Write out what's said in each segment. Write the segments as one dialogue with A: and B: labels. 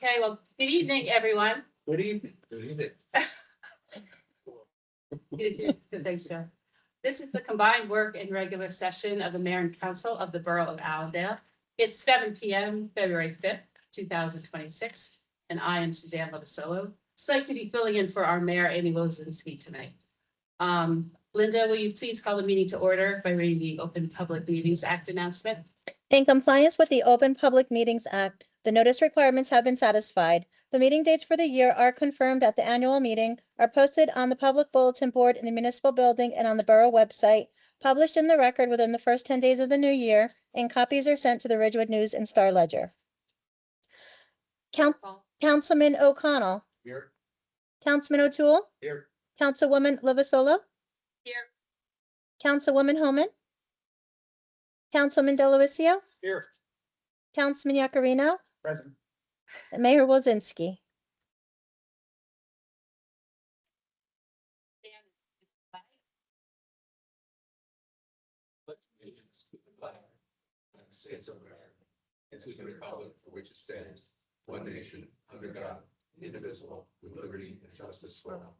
A: Okay, well, good evening, everyone.
B: Good evening. Good evening.
A: Thanks, John. This is the combined work and regular session of the Mayor and Council of the Borough of Allendale. It's 7 p.m., February 5th, 2026, and I am Suzanne Lovasolo. It's like to be filling in for our Mayor, Amy Wozinski, tonight. Linda, will you please call the meeting to order by reading the Open Public Meetings Act announcement?
C: In compliance with the Open Public Meetings Act, the notice requirements have been satisfied. The meeting dates for the year are confirmed at the annual meeting, are posted on the public bulletin board in the municipal building and on the borough website, published in the record within the first 10 days of the new year, and copies are sent to the Ridgewood News and Star Ledger. Councilman O'Connell,
B: Here.
C: Councilman O'Toole,
B: Here.
C: Councilwoman Lovasolo,
A: Here.
C: Councilwoman Homan, Councilman Delavatio,
B: Here.
C: Councilman Yakarino,
B: Present.
C: and Mayor Wozinski.
B: Pledge allegiance to the flag of the States of America and to the republic for which it stands, one nation, under God, indivisible, with liberty and justice for all.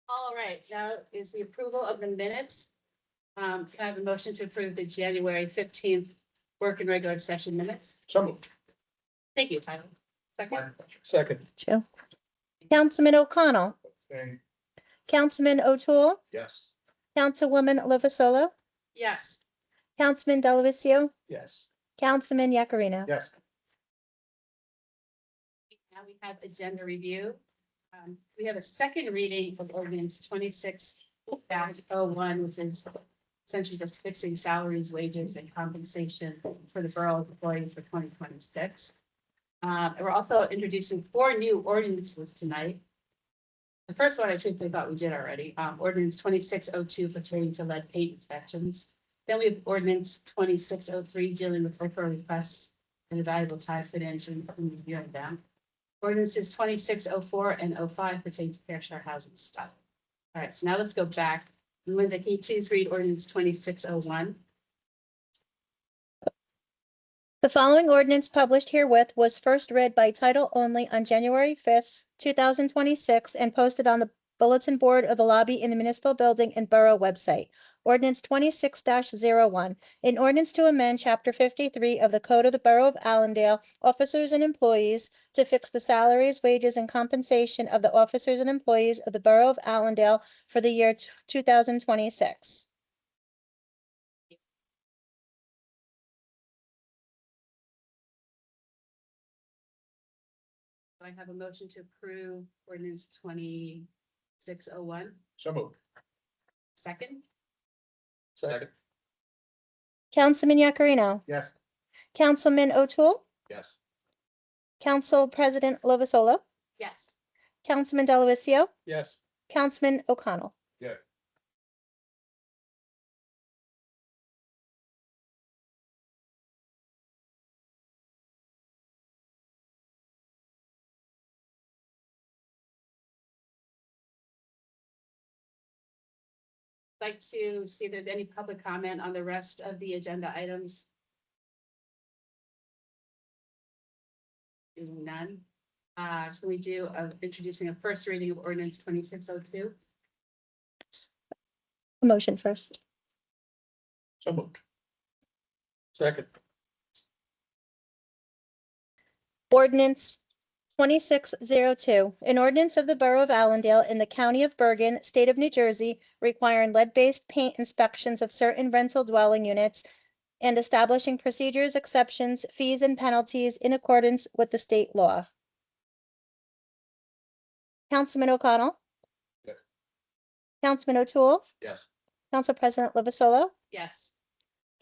A: All right, now is the approval of the minutes. Can I have a motion to approve the January 15th work and regular session minutes?
B: So moved.
A: Thank you, Tyler. Second.
B: Second.
C: Joe. Councilman O'Connell, Councilman O'Toole,
B: Yes.
C: Councilwoman Lovasolo,
A: Yes.
C: Councilman Delavatio,
B: Yes.
C: Councilman Yakarino.
B: Yes.
A: Now we have agenda review. We have a second reading of ordinance 26-01, which is essentially just fixing salaries, wages, and compensation for the borough employees for 2026. And we're also introducing 4 new ordinances tonight. The first one I truthfully thought we did already, ordinance 2602 pertaining to lead paint inspections. Then we have ordinance 2603 dealing with liquor requests and the valuable time fit into and reviewing them. Ordinances 2604 and 05 pertain to Fairshire housing stock. All right, so now let's go back. Linda, can you please read ordinance 2601?
C: The following ordinance published herewith was first read by title only on January 5th, 2026, and posted on the bulletin board of the lobby in the municipal building and borough website. Ordinance 26-01, an ordinance to amend Chapter 53 of the Code of the Borough of Allendale, officers and employees, to fix the salaries, wages, and compensation of the officers and employees of the Borough of Allendale for the year 2026.
A: Do I have a motion to approve ordinance 2601?
B: So moved.
A: Second?
B: Second.
C: Councilman Yakarino,
B: Yes.
C: Councilman O'Toole,
B: Yes.
C: Council President Lovasolo,
A: Yes.
C: Councilman Delavatio,
B: Yes.
C: Councilman O'Connell.
B: Yes.
A: Like to see if there's any public comment on the rest of the agenda items. Doing none. Can we do introducing a first reading of ordinance 2602?
C: A motion first.
B: So moved. Second.
C: Ordinance 2602, an ordinance of the Borough of Allendale in the County of Bergen, State of New Jersey, requiring lead-based paint inspections of certain rental dwelling units and establishing procedures, exceptions, fees, and penalties in accordance with the state law. Councilman O'Connell?
B: Yes.
C: Councilman O'Toole?
B: Yes.
C: Council President Lovasolo?
A: Yes.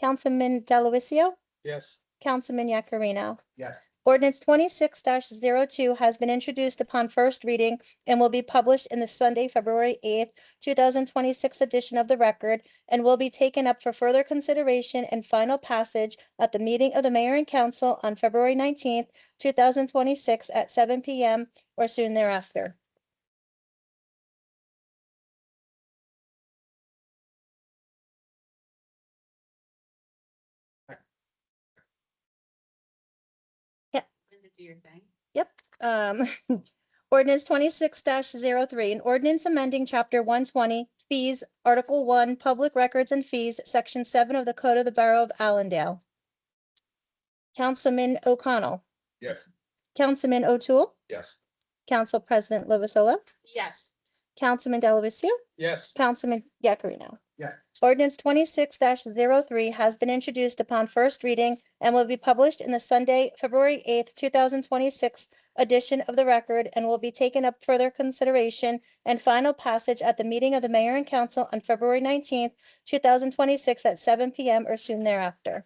C: Councilman Delavatio?
B: Yes.
C: Councilman Yakarino.
B: Yes.
C: Ordinance 26-02 has been introduced upon first reading and will be published in the Sunday, February 8th, 2026 edition of the record, and will be taken up for further consideration and final passage at the meeting of the Mayor and Council on February 19th, 2026 at 7 p.m. or soon thereafter.
A: do your thing.
C: Yep. Ordinance 26-03, an ordinance amending chapter 120 fees, article 1, public records and fees, section 7 of the Code of the Borough of Allendale. Councilman O'Connell,
B: Yes.
C: Councilman O'Toole,
B: Yes.
C: Council President Lovasolo,
A: Yes.
C: Councilman Delavatio,
B: Yes.
C: Councilman Yakarino.
B: Yeah.
C: Ordinance 26-03 has been introduced upon first reading and will be published in the Sunday, February 8th, 2026 edition of the record and will be taken up further consideration and final passage at the meeting of the mayor and council on February 19th, 2026 at 7 p.m. or soon thereafter.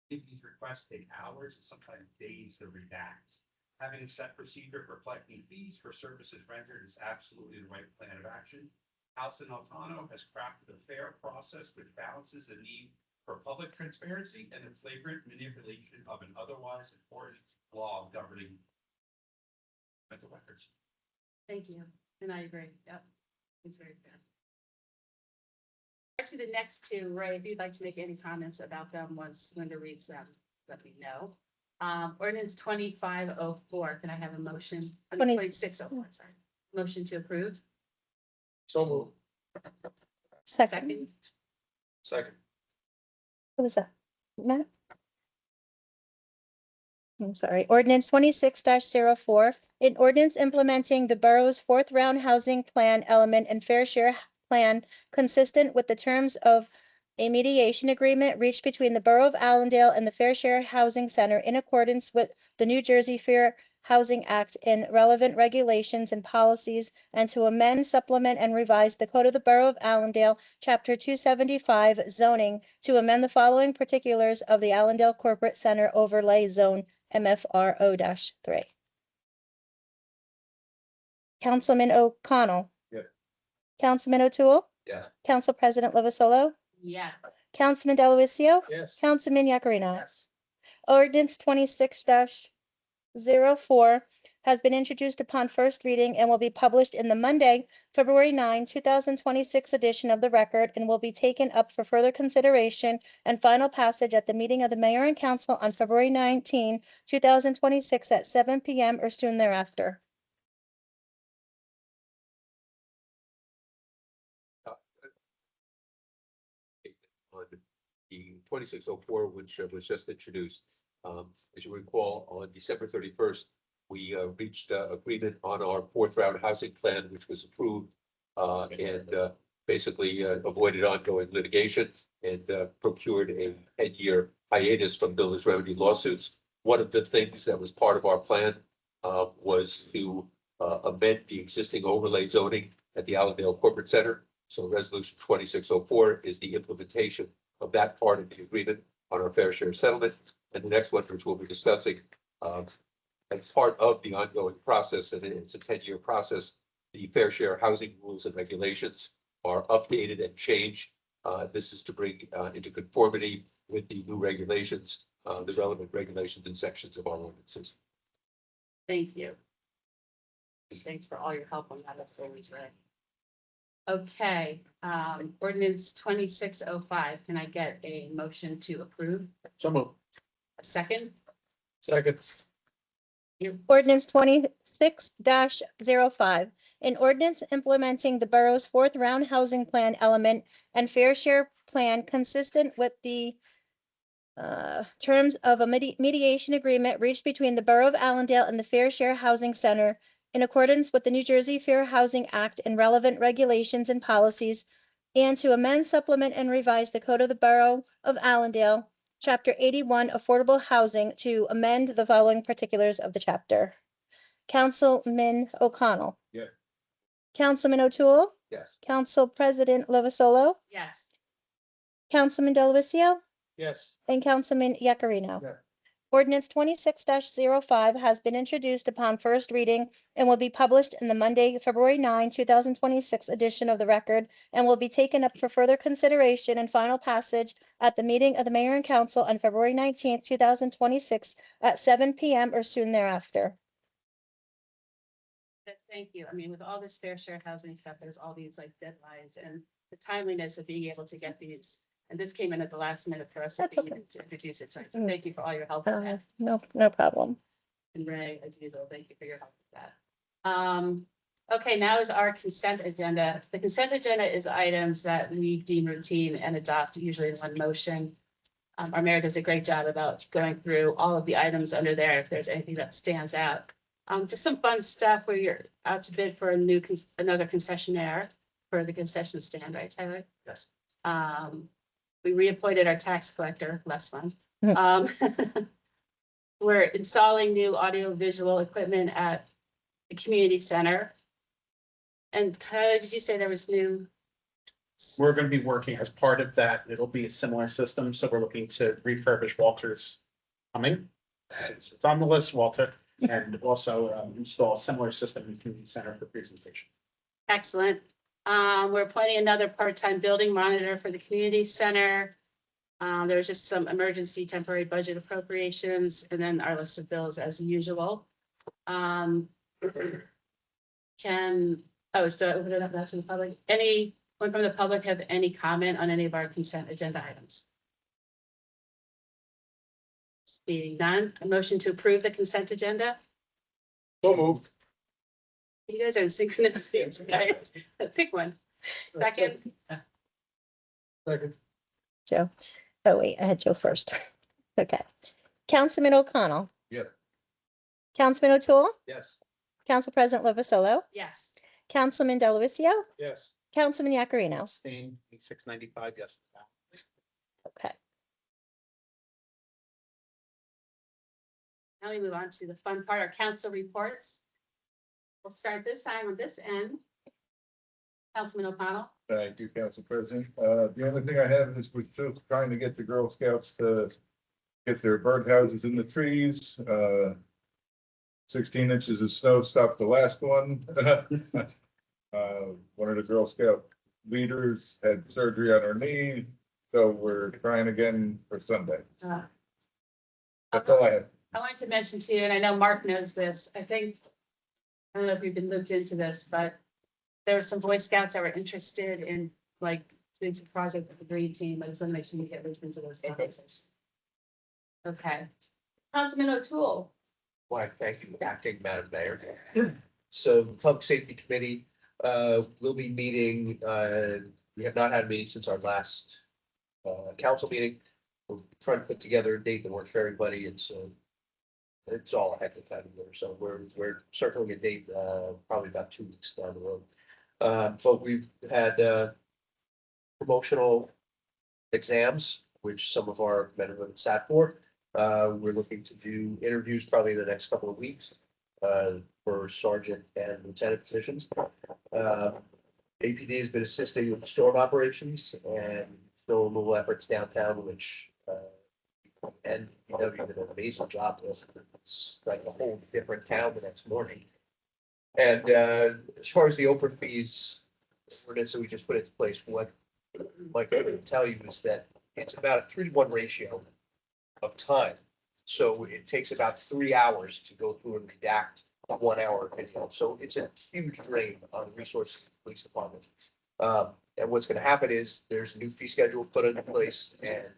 D: If these requests take hours and sometimes days to redact. Having a set procedure for collecting fees for services rendered is absolutely the right plan of action. Alison Altano has crafted a fair process which balances the need for public transparency and the flagrant manipulation of an otherwise important law governing mental records.
A: Thank you. And I agree. Yep. It's very good. To the next two, Ray, if you'd like to make any comments about them once Linda reads them, let me know. Ordinance 2504, can I have a motion? 2604, sorry. Motion to approve.
B: So moved.
C: Second.
B: Second.
C: What was that? Matt? I'm sorry. Ordinance 26-04, an ordinance implementing the borough's fourth round housing plan element and fair share plan consistent with the terms of a mediation agreement reached between the Borough of Allendale and the Fair Share Housing Center in accordance with the New Jersey Fair Housing Act and relevant regulations and policies, and to amend, supplement, and revise the Code of the Borough of Allendale, Chapter 275, zoning, to amend the following particulars of the Allendale Corporate Center Overlay Zone, MFRO-3. Councilman O'Connell.
B: Yes.
C: Councilman O'Toole,
B: Yes.
C: Council President Lovasolo,
A: Yes.
C: Councilman Delavatio,
B: Yes.
C: Councilman Yakarino.
B: Yes.
C: Ordinance 26-04 has been introduced upon first reading and will be published in the Monday, February 9, 2026 edition of the record and will be taken up for further consideration and final passage at the meeting of the mayor and council on February 19, 2026 at 7 p.m. or soon thereafter.
B: On the 2604, which was just introduced. As you recall, on December 31st, we reached agreement on our fourth round housing plan, which was approved and basically avoided ongoing litigation and procured a 10-year hiatus from builders remedy lawsuits. One of the things that was part of our plan was to amend the existing overlay zoning at the Allendale Corporate Center. So resolution 2604 is the implementation of that part of the agreement on our fair share settlement. And the next one, which we'll be discussing, as part of the ongoing process, and it's a 10-year process, the fair share housing rules and regulations are updated and changed. This is to bring into conformity with the new regulations, the relevant regulations and sections of our ordinances.
A: Thank you. And thanks for all your help on that. That's always right. Okay, ordinance 2605. Can I get a motion to approve?
B: So moved.
A: A second?
B: Second.
C: Ordinance 26-05, an ordinance implementing the borough's fourth round housing plan element and fair share plan consistent with the terms of a mediation agreement reached between the Borough of Allendale and the Fair Share Housing Center in accordance with the New Jersey Fair Housing Act and relevant regulations and policies, and to amend, supplement, and revise the Code of the Borough of Allendale, Chapter 81, Affordable Housing, to amend the following particulars of the chapter. Councilman O'Connell.
B: Yes.
C: Councilman O'Toole.
B: Yes.
C: Council President Lovasolo.
A: Yes.
C: Councilman Delavatio.
B: Yes.
C: And Councilman Yakarino.
B: Yeah.
C: Ordinance 26-05 has been introduced upon first reading and will be published in the Monday, February 9, 2026 edition of the Record and will be taken up for further consideration and final passage at the meeting of the Mayor and Council on February 19, 2026 at 7 p.m. or soon thereafter.
A: Thank you. I mean, with all this fair share housing stuff, there's all these like deadlines and the timeliness of being able to get these. And this came in at the last minute for us to
C: That's
A: be
C: okay.
A: able to introduce it tonight. So thank you for all your help with that.
C: No problem.
A: And Ray, as usual, thank you for your help with that. Okay, now is our consent agenda. The consent agenda is items that we deem routine and adopt usually in one motion. Our mayor does a great job about going through all of the items under there if there's anything that stands out. Just some fun stuff where you're out to bid for another concessionaire for the concession stand, right, Tyler?
D: Yes.
A: We reappointed our tax collector, less fun. We're installing new audio visual equipment at the community center. And Tyler, did you say there was new?
E: We're going to be working as part of that. It'll be a similar system. So we're looking to refurbish Walter's plumbing. It's on the list, Walter, and also install a similar system in the community center for presentation.
A: Excellent. We're appointing another part-time building monitor for the community center. There was just some emergency temporary budget appropriations and then our list of bills as usual. So I open it up now to the public. Anyone from the public have any comment on any of our consent agenda items? Seeing none, a motion to approve the consent agenda.
B: So moved.
A: You guys are in synchronous speeds, okay? Pick one. Second,
B: Second.
C: Joe. Oh, wait, I had Joe first. Okay. Councilman O'Connell.
B: Yes.
C: Councilman O'Toole.
B: Yes.
C: Council President Lovasolo.
A: yes.
C: Councilman Delavatio.
B: Yes.
C: Councilman Yakarino.
E: Abstain, 695, yes.
C: Okay.
A: Now we move on to the fun part, our council reports. We'll start this time on this end. Councilman O'Connell.
F: Thank you, Council President. The only thing I have is we're still trying to get the Girl Scouts to get their birdhouses in the trees. 16 inches of snow stopped the last one. One of the Girl Scout leaders had surgery on her knee, so we're trying again for Sunday. That's all I have.
A: I wanted to mention to you, and I know Mark knows this, I don't know if you've been looped into this, but there were some Boy Scouts that were interested in like doing some project with the green team. I just want to make sure you get looped into those conversations. Okay. Councilman O'Toole.
G: Why, thank you, acting Madam Mayor. So the Public Safety Committee will be meeting, we have not had a meeting since our last council meeting. We're trying to put together a date that works for everybody. It's all a heck of a time here. So we're circling a date probably about 2 weeks down the road. But we've had promotional exams, which some of our men and women sat for. We're looking to do interviews probably in the next couple of weeks for sergeant and lieutenant positions. APD has been assisting with storm operations and still little efforts downtown, which and you know, did an amazing job with. It's like a whole different town the next morning. And as far as the open fees ordinance that we just put into place, what Mike I can tell you is that it's about a 3-to-1 ratio of time. So it takes about 3 hours to go through and redact a 1 hour opinion. So it's a huge drain on the resources of the police department. And what's going to happen is there's a new fee schedule put into place and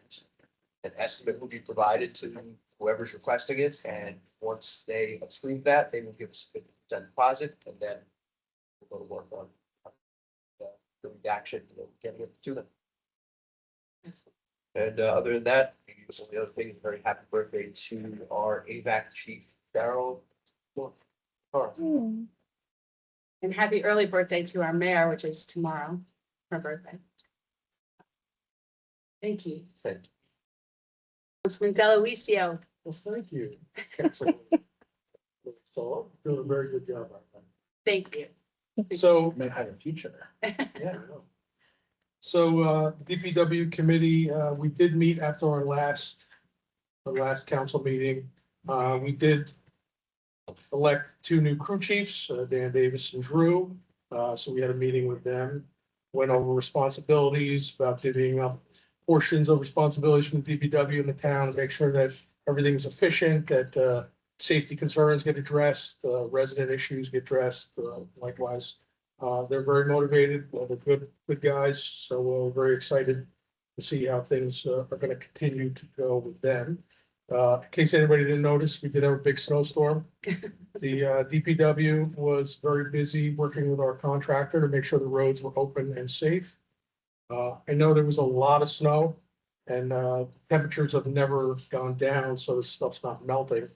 G: an estimate will be provided to whoever's requesting it. And once they approve that, they will give us a 50% deposit and then we'll go to work on the redaction, getting it to them. And other than that, the other thing, very happy birthday to our AVAC chief, Daryl.
C: Hmm.
A: And happy early birthday to our mayor, which is tomorrow, her birthday. Thank you.
G: Thank you.
A: Councilman Delavatio.
H: Well, thank you. So, doing a very good job on that.
A: Thank you.
H: So,
E: May have a future.
H: yeah. So, DPW committee, we did meet after our last the last council meeting. We did elect 2 new crew chiefs, Dan Davis and Drew. So we had a meeting with them, went over responsibilities, about divvying up portions of responsibilities from the DPW in the town, to make sure that everything's efficient, that safety concerns get addressed, resident issues get addressed, likewise. They're very motivated, they're good guys, so we're very excited to see how things are gonna continue to go with them. In case anybody didn't notice, we did have a big snowstorm. The DPW was very busy working with our contractor to make sure the roads were open and safe. I know there was a lot of snow and temperatures have never gone down, so this stuff's not melting.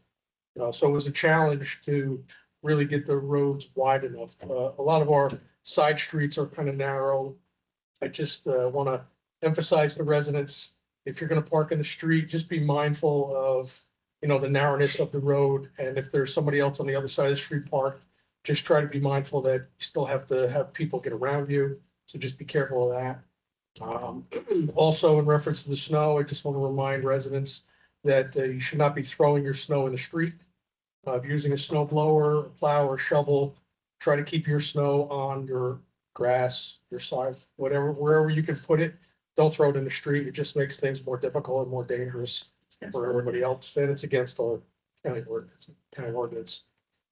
H: So it was a challenge to really get the roads wide enough. A lot of our side streets are kind of narrow. I just want to emphasize to residents, if you're gonna park in the street, just be mindful of, the narrowness of the road. And if there's somebody else on the other side of the street parked, just try to be mindful that you still have to have people get around you. So just be careful of that. Also, in reference to the snow, I just want to remind residents that you should not be throwing your snow in the street. If you're using a snow blower, plow, or shovel, try to keep your snow on your grass, your side, whatever, wherever you can put it. Don't throw it in the street. It just makes things more difficult and more dangerous for everybody else. And it's against our county ordinance.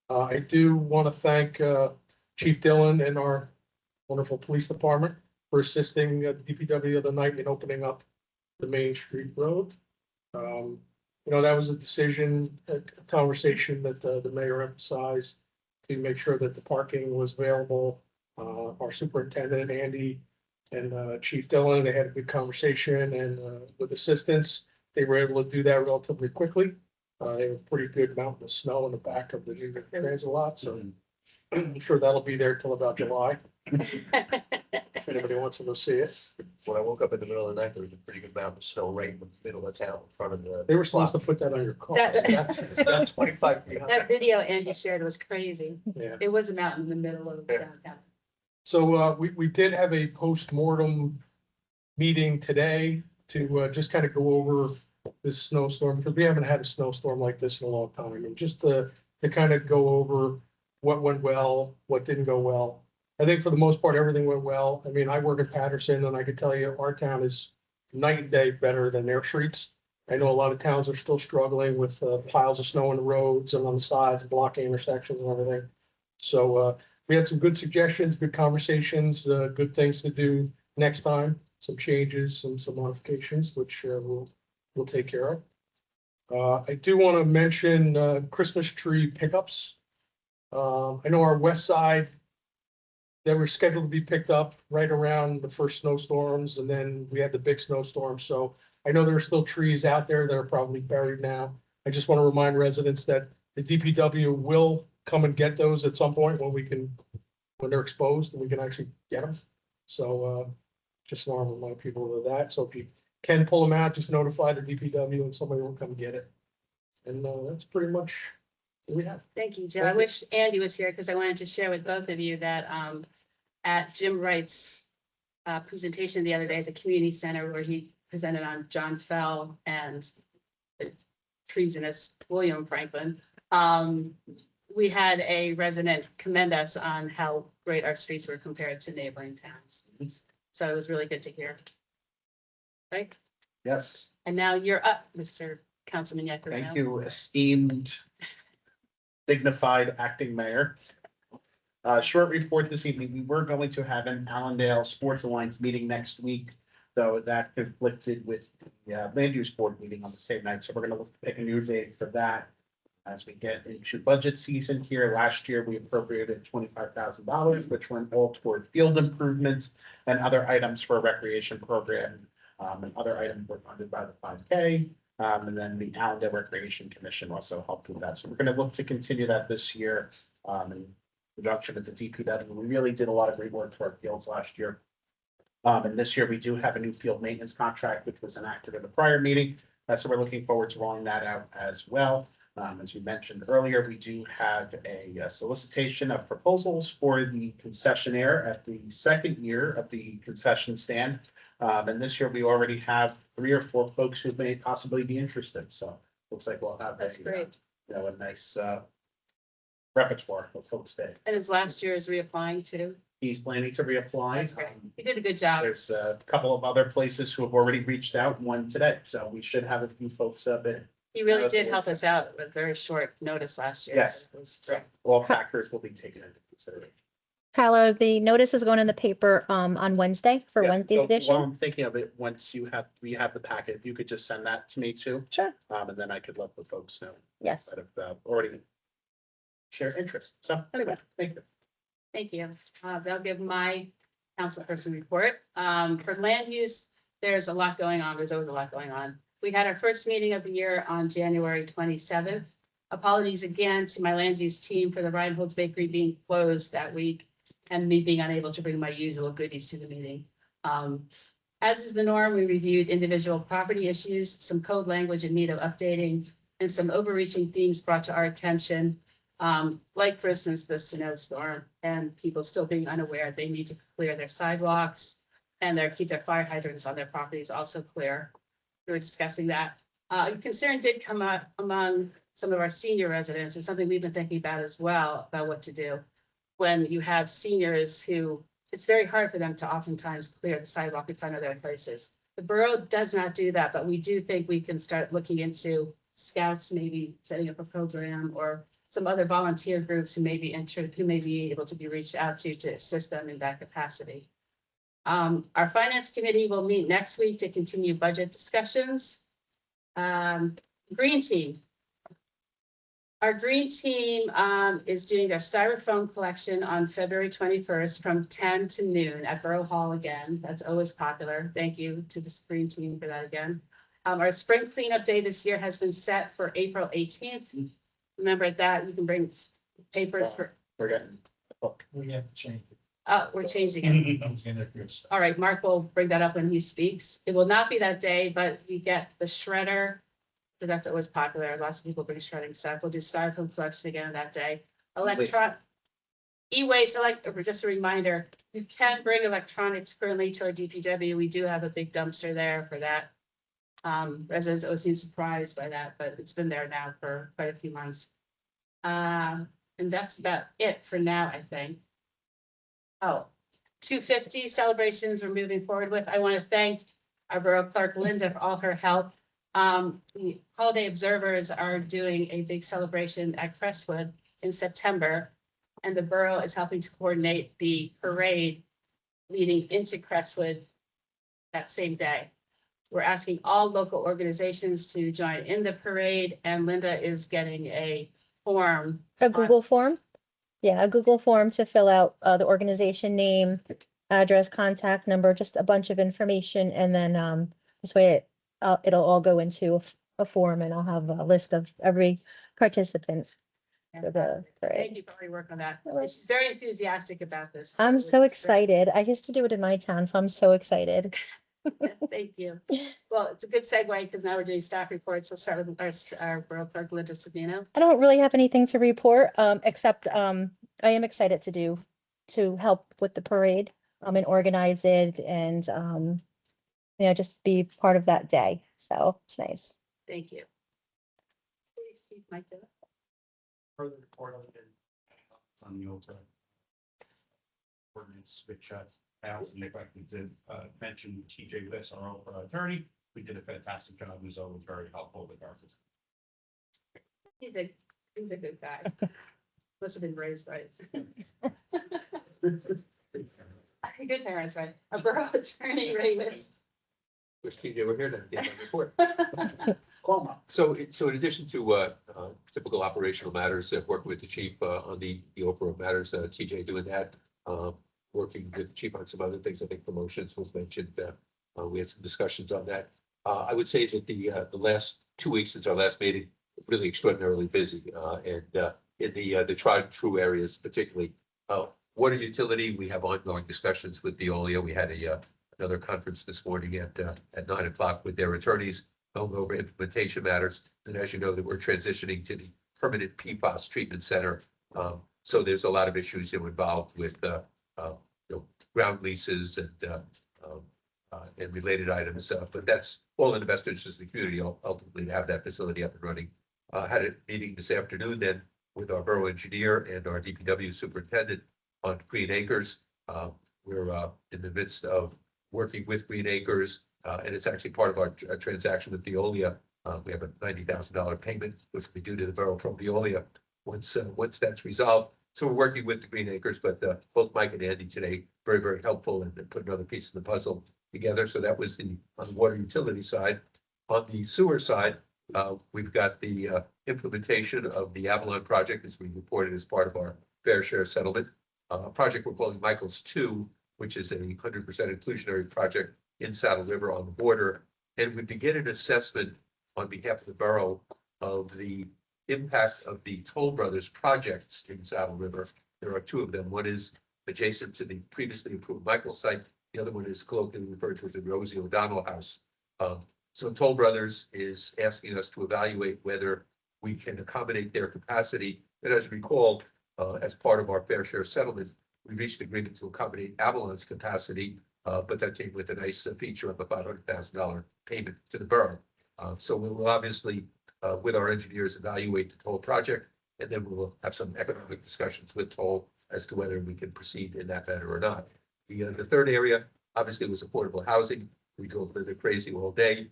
H: I do want to thank Chief Dillon and our wonderful police department for assisting DPW the night in opening up the Main Street Road. That was a decision, a conversation that the mayor emphasized to make sure that the parking was available. Our superintendent, Andy, and Chief Dillon, they had a good conversation, and with assistance, they were able to do that relatively quickly. They have a pretty good mountain of snow in the back of the new transit lot, so I'm sure that'll be there till about July. If anybody wants to go see it.
G: When I woke up in the middle of the night, there was a pretty good mountain of snow right in the middle of town in front of the.
H: They were supposed to put that on your car.
G: It's about 25 feet high.
A: That video Andy shared was crazy.
H: Yeah.
A: It was a mountain in the middle of
G: Yeah.
A: downtown.
H: So we did have a post-mortem meeting today to just kind of go over this snowstorm, because we haven't had a snowstorm like this in a long time. I mean, just to kind of go over what went well, what didn't go well. I think for the most part, everything went well. I mean, I work in Patterson, and I can tell you our town is night and day better than their streets. I know a lot of towns are still struggling with piles of snow on the roads and on the sides, blocking intersections and everything. So we had some good suggestions, good conversations, good things to do next time, some changes and some modifications, which we'll take care of. I do want to mention Christmas tree pickups. I know our west side, they were scheduled to be picked up right around the first snowstorms, and then we had the big snowstorm. So I know there are still trees out there that are probably buried now. I just want to remind residents that the DPW will come and get those at some point when they're exposed and we can actually get them. So just want to remind people of that. So if you can pull them out, just notify the DPW and somebody will come get it. And that's pretty much what we have.
A: Thank you, Joe. I wish Andy was here because I wanted to share with both of you that at Jim Wright's presentation the other day at the community center, where he presented on John Fell and the treasonous William Franklin, we had a resident commend us on how great our streets were compared to neighboring towns. So it was really good to hear. Right?
E: Yes.
A: And now you're up, Mr. Councilman Yakarino.
E: Thank you, esteemed, dignified acting mayor. Short report this evening. We were going to have an Allendale Sports Alliance meeting next week, though that conflicted with the land use board meeting on the same night. So we're going to pick a new date for that as we get into budget season here. Last year, we appropriated $25,000, which went all toward field improvements and other items for a recreation program. And other items were funded by the 5K. And then the Allendale Recreation Commission also helped with that. So we're going to look to continue that this year. In conjunction with the DPW, we really did a lot of great work to our fields last year. And this year we do have a new field maintenance contract, which was enacted in the prior meeting. So we're looking forward to rolling that out as well. As we mentioned earlier, we do have a solicitation of proposals for the concessionaire at the second year of the concession stand. And this year we already have 3 or 4 folks who may possibly be interested. So looks like we'll have
A: That's great.
E: you know, a nice, repertoire of folks there.
A: And his last year is reapplying too.
E: He's planning to reapply.
A: That's great. He did a good job.
E: There's a couple of other places who have already reached out, one today, so we should have a few folks up in.
A: He really did help us out with very short notice last year.
E: Yes.
A: So it was great.
E: All factors will be taken into consideration.
C: Paolo, the notice is going in the paper on Wednesday for
E: Yeah,
C: Wednesday
E: so
C: edition.
E: While I'm thinking of it, once we have the packet, if you could just send that to me too.
C: Sure.
E: And then I could let the folks know
C: Yes.
E: that have already share interest. So anyway, thank you.
A: Thank you. I'll give my councilperson report. For land use, there's a lot going on. There's always a lot going on. We had our first meeting of the year on January 27th. Apologies again to my land use team for the Reinhold's Bakery being closed that week and me being unable to bring my usual goodies to the meeting. As is the norm, we reviewed individual property issues, some code language in need of updating, and some overreaching themes brought to our attention. Like for instance, the snowstorm and people still being unaware they need to clear their sidewalks and keep their fire hydrants on their properties also clear. We were discussing that. Concern did come up among some of our senior residents. It's something we've been thinking about as well, about what to do. When you have seniors who, it's very hard for them to oftentimes clear the sidewalk in front of their places. The borough does not do that, but we do think we can start looking into scouts, maybe setting up a program or some other volunteer groups who may be able to be reached out to assist them in that capacity. Our finance committee will meet next week to continue budget discussions. Green team. Our green team is doing their styrofoam collection on February 21st from 10 to noon at Borough Hall again. That's always popular. Thank you to the green team for that again. Our spring cleanup day this year has been set for April 18th. Remember that you can bring papers for,
E: We're getting the book.
H: We have to change it.
A: we're changing it. All right, Mark will bring that up when he speaks. It will not be that day, but you get the shredder. Because that's always popular. Lots of people bring shredding stuff. We'll do styrofoam collection again that day. E-waste, just a reminder, you can bring electronics currently to our DPW. We do have a big dumpster there for that. Residents always seem surprised by that, but it's been there now for quite a few months. And that's about it for now, I think. Oh, 250 celebrations we're moving forward with. I want to thank our Borough Clerk Linda for all her help. The Holiday Observers are doing a big celebration at Crestwood in September, and the borough is helping to coordinate the parade leading into Crestwood that same day. We're asking all local organizations to join in the parade, and Linda is getting a form.
C: A Google form? Yeah, a Google form to fill out the organization name, address, contact number, just a bunch of information. And then this way it'll all go into a form and I'll have a list of every participant for the parade.
A: Thank you for all your work on that. She's very enthusiastic about this.
C: I'm
A: which
C: so
A: is great.
C: excited. I used to do it in my town, so I'm so excited.
A: Thank you. Well, it's a good segue because now we're doing staff reports. So start with our Borough Clerk, Linda Savino.
C: I don't really have anything to report, except I am excited to help with the parade and organize it and just be part of that day. So it's nice.
A: Thank you. Please, Chief Mike Dillon.
D: Further report on the old ordinance, which I also neglected to mention TJ Liss, our old attorney. We did a fantastic job. He was always very helpful with our.
A: He's a good guy. Must have been raised right. Good parents, right? A borough attorney, Ray Liss.
B: Wish TJ were here to get that report.
E: Cuomo.
B: So in addition to typical operational matters, working with the chief on the Oprah matters, TJ doing that, working with the chief on some other things. I think promotions was mentioned. We had some discussions on that. I would say that the last 2 weeks since our last meeting, really extraordinarily busy, and in the tried and true areas, particularly water utility. We have ongoing discussions with Veolia. We had another conference this morning at 9 o'clock with their attorneys going over implementation matters. And as you know, that we're transitioning to the permanent PFAS treatment center. So there's a lot of issues involved with ground leases and and related items, but that's all in the best interest of the community, ultimately to have that facility up and running. Had a meeting this afternoon then with our borough engineer and our DPW superintendent on Green Acres. We're in the midst of working with Green Acres, and it's actually part of our transaction with Veolia. We have a $90,000 payment which will be due to the borough from Veolia once that's resolved. So we're working with the Green Acres, but both Mike and Andy today, very, very helpful and put another piece of the puzzle together. So that was on the water utility side. On the sewer side, we've got the implementation of the Avalon project, as we reported as part of our fair share settlement. A project we're calling Michael's 2, which is a 100% inclusionary project in Saddle River on the border. And we begin an assessment on behalf of the borough of the impact of the Toll Brothers projects in Saddle River. There are 2 of them. One is adjacent to the previously approved Michael site. The other one is colloquially referred to as the Rosie O'Donnell House. So Toll Brothers is asking us to evaluate whether we can accommodate their capacity. And as you recall, as part of our fair share settlement, we reached agreement to accommodate Avalon's capacity, but that came with a nice feature of a $500,000 payment to the borough. So we'll obviously, with our engineers, evaluate the Toll project, and then we'll have some economic discussions with Toll as to whether we can proceed in that manner or not. The third area, obviously, was affordable housing. We drove a little bit crazy all day.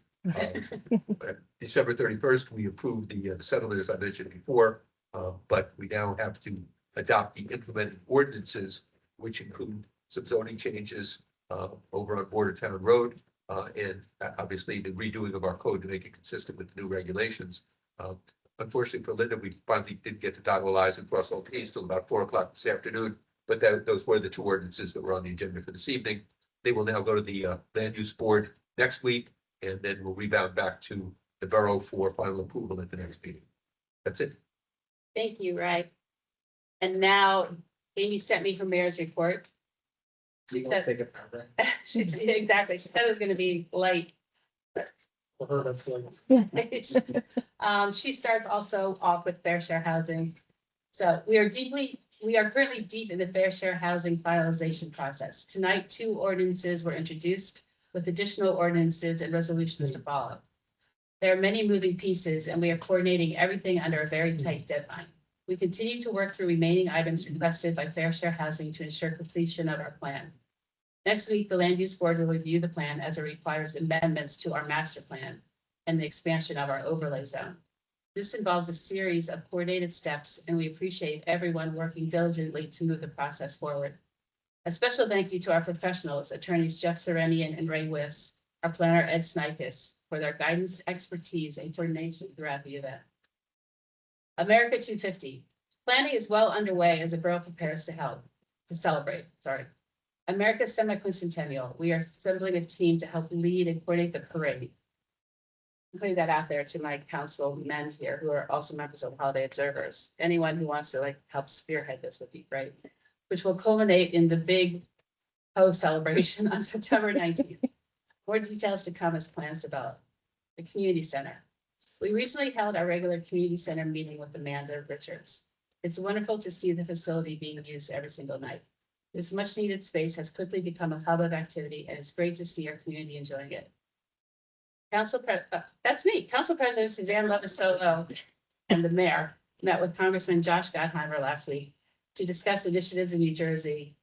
B: December 31st, we approved the settlement, as I mentioned before, but we now have to adopt the implementing ordinances, which include some zoning changes over on Bordertown Road, and obviously the redoing of our code to make it consistent with the new regulations. Unfortunately for Linda, we finally didn't get to dot all i's and cross all t's till about 4 o'clock this afternoon, but those were the 2 ordinances that were on the agenda for this evening. They will now go to the land use board next week, and then we'll rebound back to the borough for final approval at the next meeting. That's it.
A: Thank you, Ray. And now Amy sent me her mayor's report. She said,
G: Take a paragraph.
A: exactly, she said it was gonna be light.
H: For her, that's like,
A: She starts also off with fair share housing. So we are currently deep in the fair share housing finalization process. Tonight, 2 ordinances were introduced with additional ordinances and resolutions to follow. There are many moving pieces and we are coordinating everything under a very tight deadline. We continue to work through remaining items requested by Fair Share Housing to ensure completion of our plan. Next week, the Land Use Board will review the plan as it requires amendments to our master plan and the expansion of our overlay zone. This involves a series of coordinated steps, and we appreciate everyone working diligently to move the process forward. A special thank you to our professionals, attorneys Jeff Serenian and Ray Wiss, our planner Ed Snikes, for their guidance, expertise, and coordination throughout the event. America 250. Planning is well underway as the borough prepares to celebrate. America's semi-quincentennial. We are assembling a team to help lead and coordinate the parade. I'm putting that out there to my council men here who are also members of Holiday Observers. Anyone who wants to help spearhead this would be great, which will culminate in the big Ho celebration on September 19th. More details to come as plans develop. The community center. We recently held our regular community center meeting with Amanda Richards. It's wonderful to see the facility being used every single night. This much needed space has quickly become a hub of activity, and it's great to see our community enjoying it. That's me. Council President Suzanne Levisolo and the mayor met with Congressman Josh Gottheimer last week to discuss initiatives in New Jersey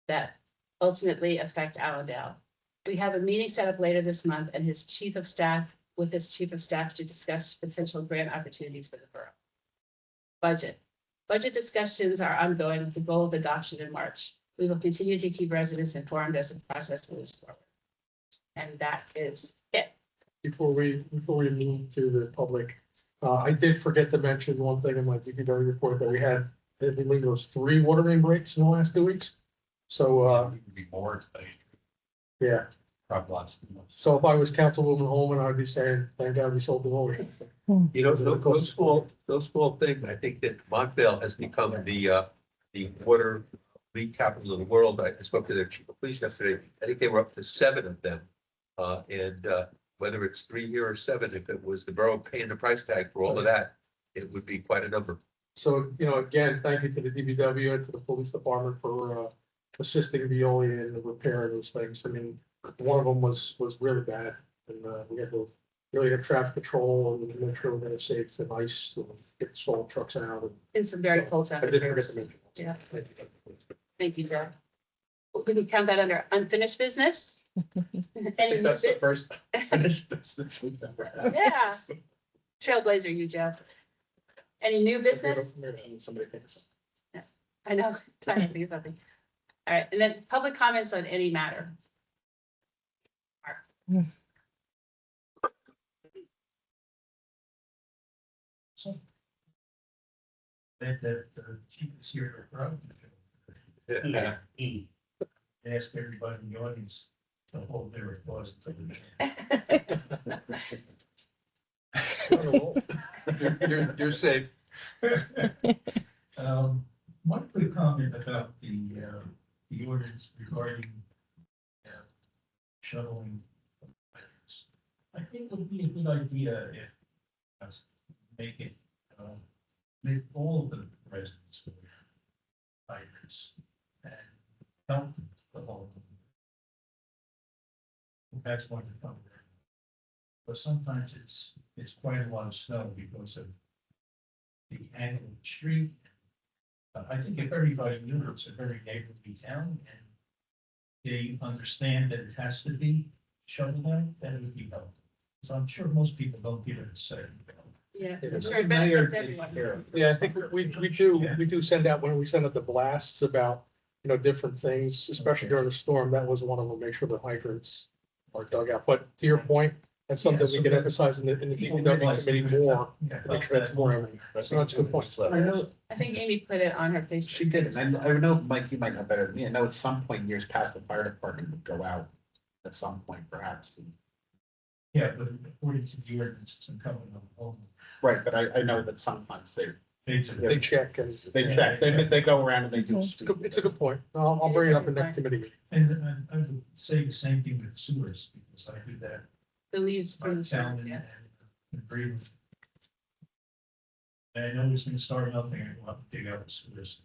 A: that ultimately affect Allendale. We have a meeting set up later this month with his chief of staff to discuss potential grant opportunities for the borough. Budget discussions are ongoing with the goal of adoption in March. We will continue to keep residents informed as the process moves forward. And that is it.
H: before we move to the public, I did forget to mention one thing in my DPW report that we had, I believe it was 3 water main breaks in the last 2 weeks. So,
D: Be more,
H: yeah,
D: probably lots.
H: so if I was councilwoman Holman, I'd be saying, thank God we sold the water.
B: You know, those small things, I think that Montvale has become the water leak capital of the world. I spoke to their chief of police yesterday. I think they were up to 7 of them. And whether it's 3 here or 7, if it was the borough paying the price tag for all of that, it would be quite a number.
H: So, again, thank you to the DPW and to the police department for assisting Veolia in repairing those things. I mean, One of them was really bad, and we had to really have traffic control and make sure we're gonna save the ice, and get the salt trucks out. And
A: In some very cold
H: I did forget
A: temperatures.
H: to mention.
A: Yeah. Thank you, Jeff. We can count that under unfinished business.
E: I
A: Any
E: think
A: new
E: that's the
A: bus-
E: first finished business we've ever had.
A: Yeah. Trailblazer, you, Jeff. Any new business?
E: Somebody thinks.
A: I know, time to think of something. All right, and then public comments on any matter.
I: That the chief is here to run.
B: Yeah.
I: Ask everybody in the audience to hold their applause until the end.
B: You're safe.
I: One quick comment about the ordinance regarding shuttling. I think it would be a good idea if make it, make all of the residents with hydrants and help the whole. That's one of the fun. But sometimes it's quite a lot of snow because of the angle of the street. I think if everybody knew it's a very neighborly town and they understand that it has to be shoveled out, then it would be helpful. So I'm sure most people don't give it a second.
A: Yeah,
H: Yeah.
A: I'm sure it benefits everyone.
H: Yeah, I think we do send out, when we send out the blasts about, different things, especially during the storm, that was one of them, make sure the hydrants are dug out. But to your point, that's something we can emphasize in the DPW committee more, make sure that's more everything. So that's a good point.
E: I know,
A: I think Amy put it on her Facebook.
E: she did, and I know, Mike, you might know better than me. I know at some point years past, the fire department would go out at some point perhaps.
I: Yeah, but according to the ordinance, it's incumbent on the home.
E: Right, but I know that sometimes
H: They check and
E: they check, they go around and they do.
H: it's a good point. I'll bring it up in the next committee.
I: And I would say the same thing with sewers, because I do that
A: The leaves
I: by
A: from the
I: town
A: sun, yeah.
I: and breathe. And I know it's gonna start melting, I will have to dig out the sewers.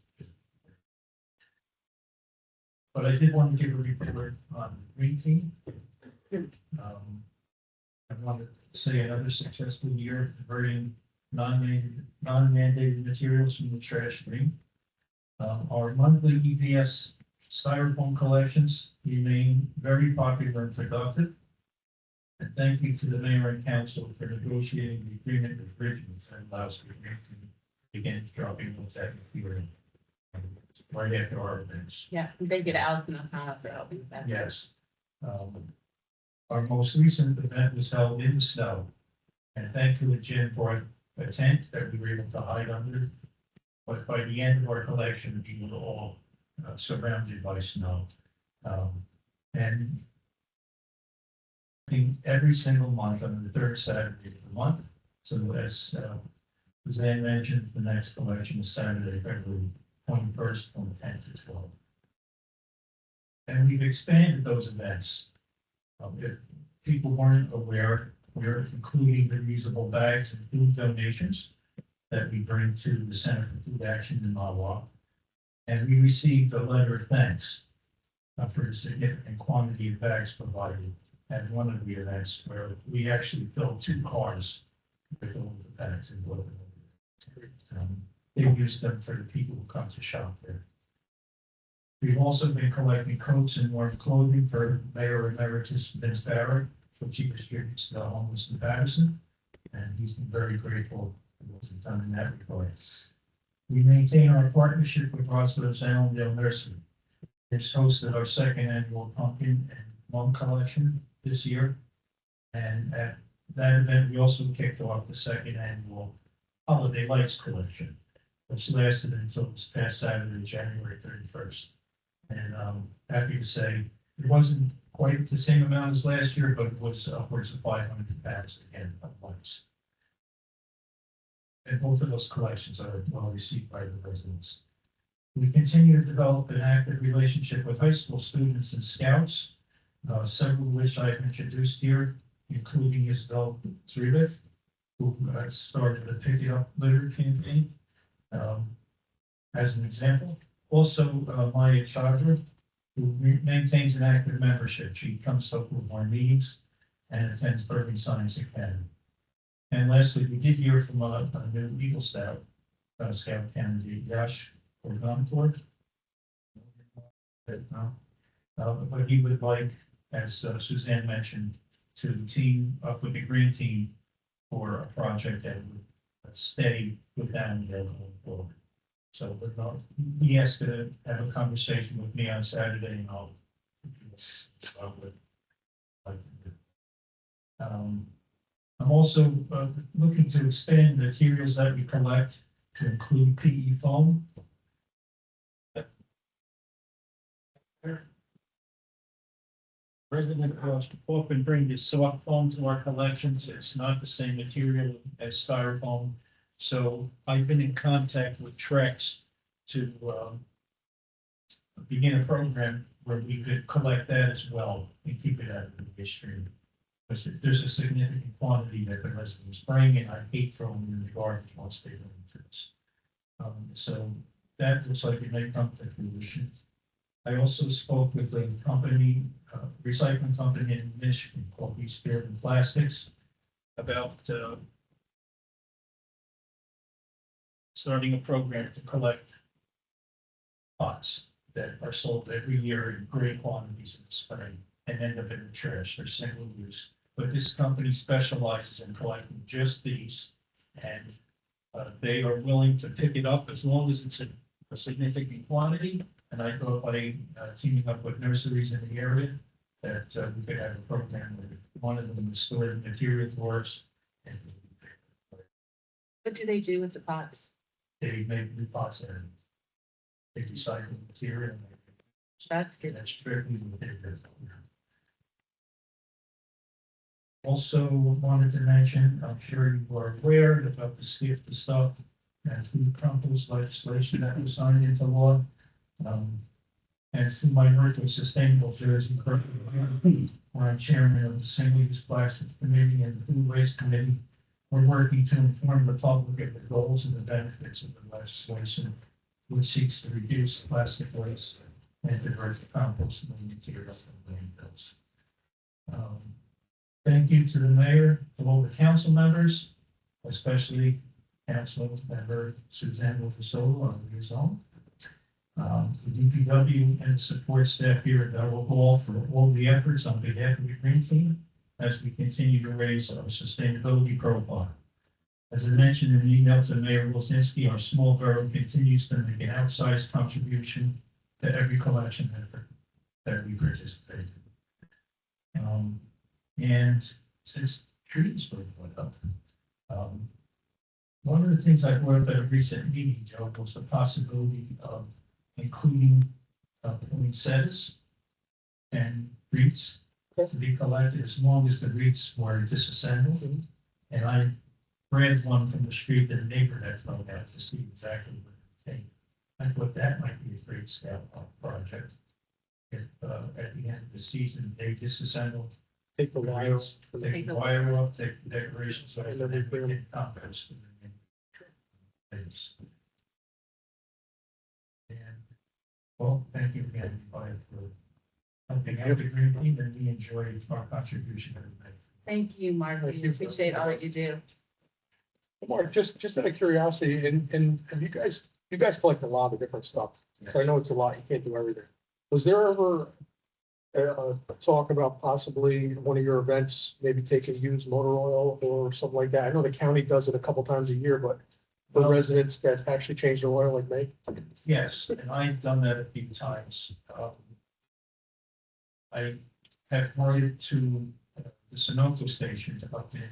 I: But I did want to give a report on the green team. I wanted to say another successful year converting non-mandated materials from the trash stream. Our monthly EPS styrofoam collections remain very popular and productive. And thank you to the mayor and council for negotiating the agreement with Richmond that allows for me to begin dropping what's at the hearing. Right after our events.
A: Yeah, and thank you to Allison O'Connell for helping with that.
I: Yes. Our most recent event was held in the snow. And thankfully Jim brought a tent that we were able to hide under. But by the end of our collection, we were all surrounded by snow. And I think every single month on the third Saturday of the month. So as Suzanne mentioned, the next collection is Saturday, February 21st from 10 to 12. And we've expanded those events. If people weren't aware, we're including the reusable bags and food donations that we bring to the Center for Food Action in Mawa. And we received a letter of thanks for the significant quantity of bags provided at one of the events where we actually filled 2 cars with all the bags and brought them over. They use them for the people who come to shop there. We've also been collecting coats and warm clothing for Mayor Emeritus Vince Barrett, which he distributes to the homeless in Patterson. And he's been very grateful for what he's done in that regard. We maintain our partnership with Roswell's Allendale Nursery. It's hosted our second annual pumpkin and mum collection this year. And at that event, we also kicked off the second annual Holiday Lights collection, which lasted until this past Saturday, January 31st. And happy to say it wasn't quite the same amount as last year, but it was upwards of 500 bags again of lights. And both of those collections are well received by the residents. We continue to develop an active relationship with high school students and scouts, several of which I've introduced here, including Isabel Zribet, who started the Pick It Up Litter campaign as an example. Also, Maya Chandra, maintains an active membership. She comes up with more meetings and attends Berkeley Science Academy. And lastly, we did hear from a new Eagle Scout, Scout candidate, Yash Organtor. But he would like, as Suzanne mentioned, to team up with the green team for a project that would stay with them going forward. So, but he has to have a conversation with me on Saturday, and I'll. I'm also looking to expand the materials that we collect to include PE foam. Resident often bring this soft foam to our collections. It's not the same material as styrofoam. So I've been in contact with Trex to begin a program where we could collect that as well and keep it out of the stream. Because there's a significant quantity that the residents bring, and I hate throwing them in the garbage once they run into us. So that looks like it may come to fruition. I also spoke with a company, recycling company in Michigan called East Fairview Plastics about starting a program to collect pots that are sold every year in great quantities in the spring and end up in the trash. They're single use. But this company specializes in collecting just these, and they are willing to pick it up as long as it's a significant quantity. And I thought by teaming up with nurseries in the area, that we could have a program where one of them is stored material for us. And
A: What do they do with the pots?
I: they make new pots and they recycle material.
A: That's good.
I: That's strictly what they do. Also wanted to mention, I'm sure you are aware about the skip the stuff and food compost legislation that was signed into law. And through my work with Sustainable Jersey, where I'm chairman of the Single-Use Plastics Committee and the Food Waste Committee, we're working to inform the public of the goals and the benefits of the legislation, which seeks to reduce plastic waste and divert the compostable materials from landfills. Thank you to the mayor, to all the council members, especially Council Member Suzanne Wolfosolo on the zone. The DPW and the support staff here at Belleville Hall for all the efforts on behalf of the Green Team as we continue to raise our sustainability profile. As I mentioned in an email to Mayor Wilsinski, our small borough continues to make an outsized contribution to every collection effort that we participate in. And since trees were put up, one of the things I brought up at a recent meeting, Joe, was the possibility of including poinsettias and wreaths to be collected as long as the wreaths were disassembled. And I grabbed one from the street that a neighbor had thrown out to see exactly what it contained. I thought that might be a great scout project. If at the end of the season they disassemble,
H: Take the wire.
I: take the wire off, take the decorations, and then we can compost them. And, well, thank you again, for helping out the green team, and we enjoyed our contribution every night.
A: Thank you, Mark.
H: Thank
A: We
H: you.
A: appreciate all that you do.
H: Mark, just out of curiosity, and have you guys collect a lot of different stuff. So I know it's a lot, you can't do everything. Was there ever a talk about possibly one of your events, maybe taking used motor oil or something like that? I know the county does it a couple times a year, but for residents that actually change their oil like me?
I: Yes, and I've done that a few times. I have brought it to the Sunoco station up in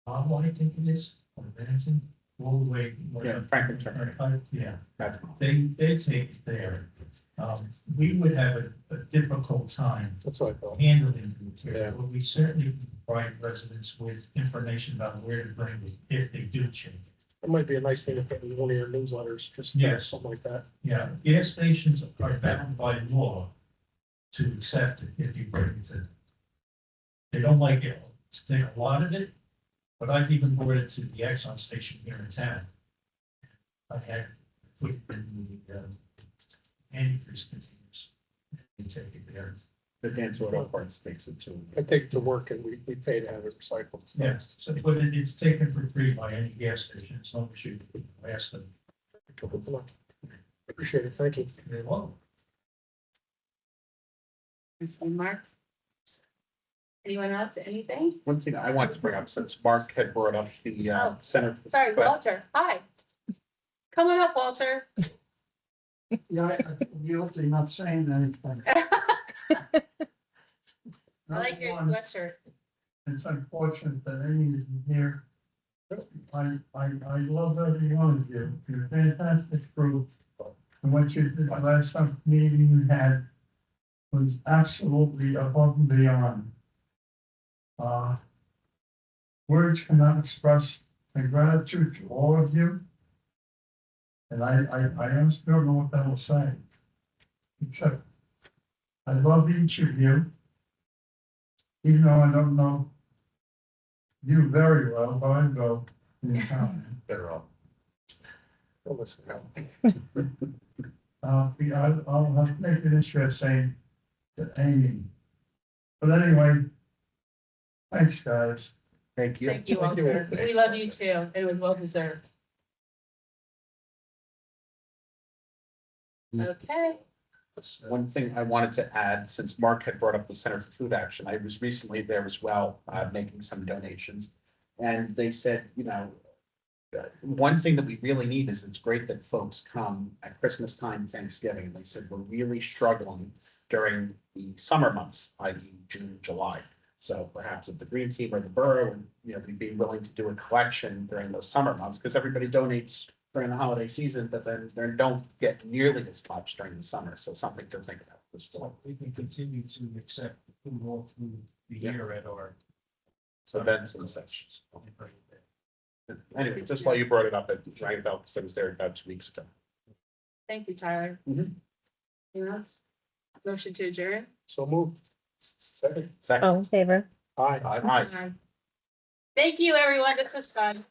I: Ottawa, I think it is, or Bennington, all the way.
E: Yeah, Franklin Turner.
I: Yeah,
E: That's
I: they take it there. We would have a difficult time
H: That's what I thought.
I: handling the material, but we certainly provide residents with information about where to bring it if they do change it.
H: It might be a nice thing to put in one of your newsletters, just
I: Yes.
H: something like that.
I: Yeah, gas stations are bound by law to accept it if you bring it to. They don't like it, to take a lot of it, but I've even brought it to the Exxon station here in town. I had put it in the antifreeze containers. You take it there.
E: The dance order parts takes it too.
H: I take it to work and we pay to have it recycled.
I: Yes, so, but it's taken for free by any gas station, as long as you ask them.
H: Appreciate it, thank you.
I: You're welcome.
A: Mark? Anyone else, anything?
E: One thing I wanted to bring up, since Mark had brought up the
A: Oh,
E: center.
A: Sorry,
E: Go ahead.
A: Walter, hi. Come on up, Walter.
J: Yeah, I'm guilty not saying anything.
A: I like your
J: Number one,
A: sweatshirt.
J: It's unfortunate that Amy isn't here. I love every one of you. You're a fantastic group. And what you did the last time meeting you had was absolutely above and beyond. Words cannot express my gratitude to all of you. And I honestly don't know what that will say. Except, I love each of you. Even though I don't know you very well, but I go in the town.
G: Better off.
H: Don't listen now.
J: I'll have to make it interesting to Amy. But anyway, thanks, guys.
E: Thank you.
A: Thank you,
H: Thank you,
A: Walter.
H: Walter.
A: We love you too. It was well deserved. Okay.
E: One thing I wanted to add, since Mark had brought up the Center for Food Action, I was recently there as well, making some donations. And they said, you know, one thing that we really need is it's great that folks come at Christmas time, Thanksgiving. And they said, we're really struggling during the summer months, i.e. June, July. So perhaps if the Green Team or the Borough, you know, we'd be willing to do a collection during those summer months, because everybody donates during the holiday season, but then they don't get nearly as much during the summer. So something to think about this fall.
I: We can continue to accept food all through the year at our.
E: Events and such. Anyway, just while you brought it up, I felt I was there about 2 weeks ago.
A: Thank you, Tyler.
E: Mhm.
A: Anyone else? Motion to adjourn?
H: So moved. Second.
E: Second.
C: All in favor?
H: Aye.
E: Aye.
A: Thank you, everyone. This was fun.